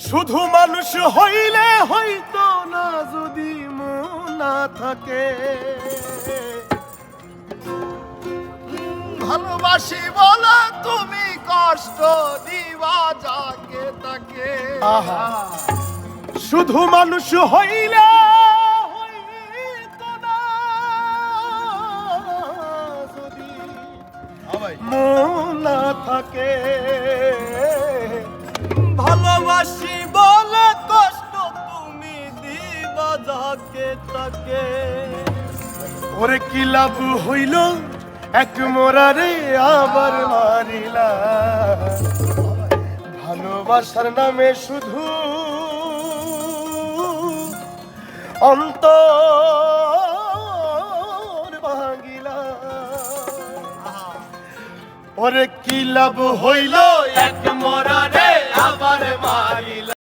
শুধু মানুষ হইলে হইতো না যদি মন না থাকে। ভালোবাসি বলে তুমি কষ্ট দিবা যাকে তাকে। আহা, শুধু মানুষ হইলে হইতো না যদি মন না থাকে। ভালোবাসি বলে কষ্ট তুমি দিবা যাকে তাকে। ওরে কি লাভ হইল এক মোরারে আবার মারিলা। ভালোবাসার নামে শুধু অন্তর ভাঙিলা। ওরে কি লাভ হইল এক মোরারে আবার মারিলা।